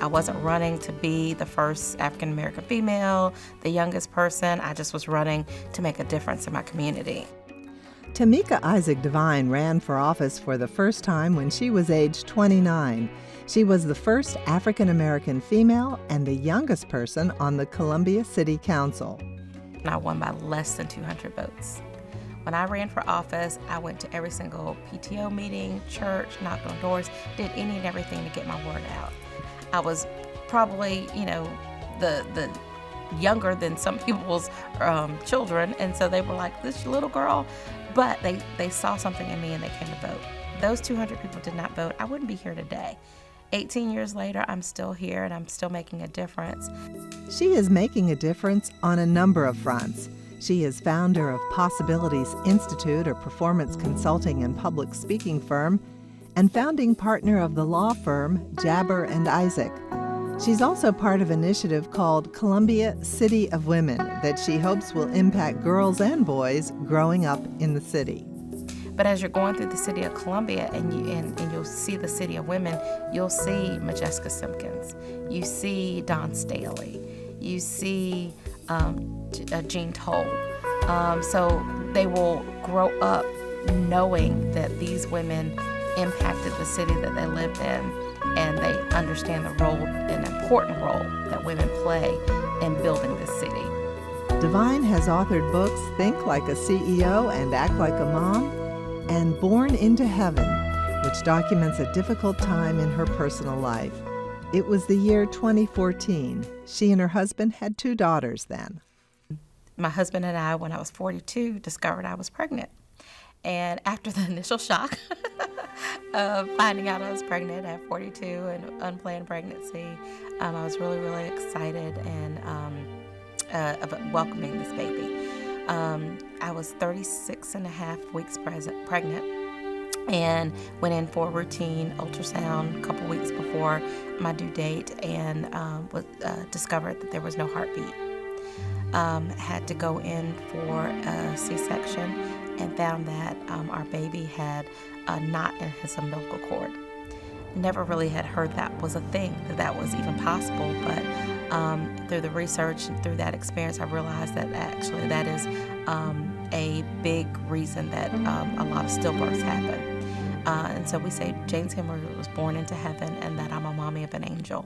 I wasn't running to be the first African American female, the youngest person. I just was running to make a difference in my community. Tameika Isaac Devine ran for office for the first time when she was age 29. She was the first African American female and the youngest person on the Columbia City Council. And I won by less than 200 votes. When I ran for office, I went to every single PTO meeting, church, knocked on doors, did any and everything to get my word out. I was probably, the younger than some people's children, and so they were like, this little girl, but they saw something in me and they came to vote. Those 200 people did not vote, I wouldn't be here today. 18 years later, I'm still here and I'm still making a difference. She is making a difference on a number of fronts. She is founder of Possibilities Institute, a performance consulting and public speaking firm, and founding partner of the law firm Jabber and Isaac. She's also part of an initiative called Columbia City of Women that she hopes will impact girls and boys growing up in the city. But as you're going through the city of Columbia and you'll see the city of women, you'll see Majeska Simpkins, you see Dawn Staley, you see Jean Toll. So they will grow up knowing that these women impacted the city that they lived in, and they understand the role, an important role that women play in building this city. Devine has authored books Think Like a CEO and Act Like a Mom, and Born into Heaven, which documents a difficult time in her personal life. It was the year 2014. She and her husband had 2 daughters then. My husband and I, when I was 42, discovered I was pregnant. And after the initial shock of finding out I was pregnant at 42 and unplanned pregnancy, I was really, really excited and about welcoming this baby. I was 36 and a half weeks pregnant and went in for a routine ultrasound a couple weeks before my due date and discovered that there was no heartbeat. Had to go in for a C-section and found that our baby had a knot in his umbilical cord. Never really had heard that was a thing, that was even possible, but through the research and through that experience, I realized that actually that is a big reason that a lot of stillbirths happen. And so we say James Henry was born into heaven and that I'm a mommy of an angel.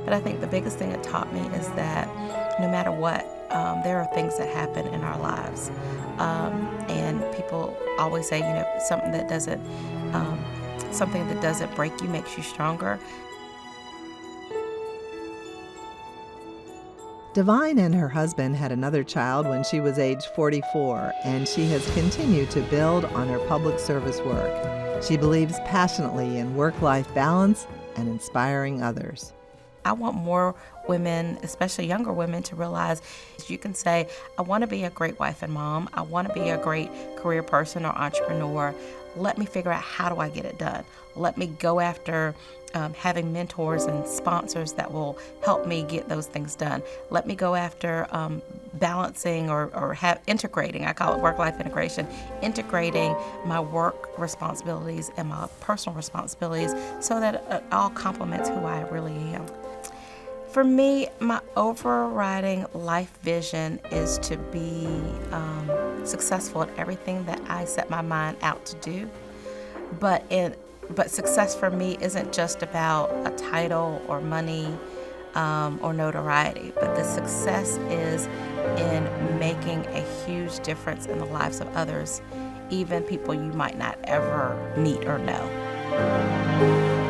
But I think the biggest thing it taught me is that no matter what, there are things that happen in our lives. And people always say, something that doesn't break you makes you stronger. Devine and her husband had another child when she was age 44, and she has continued to build on her public service work. She believes passionately in work-life balance and inspiring others. I want more women, especially younger women, to realize you can say, I want to be a great wife and mom. I want to be a great career person or entrepreneur. Let me figure out how do I get it done. Let me go after having mentors and sponsors that will help me get those things done. Let me go after balancing or integrating, I call it work-life integration, integrating my work responsibilities and my personal responsibilities so that it all complements who I really am. For me, my overriding life vision is to be successful at everything that I set my mind out to do. But success for me isn't just about a title or money or notoriety, but the success is in making a huge difference in the lives of others, even people you might not ever meet or know.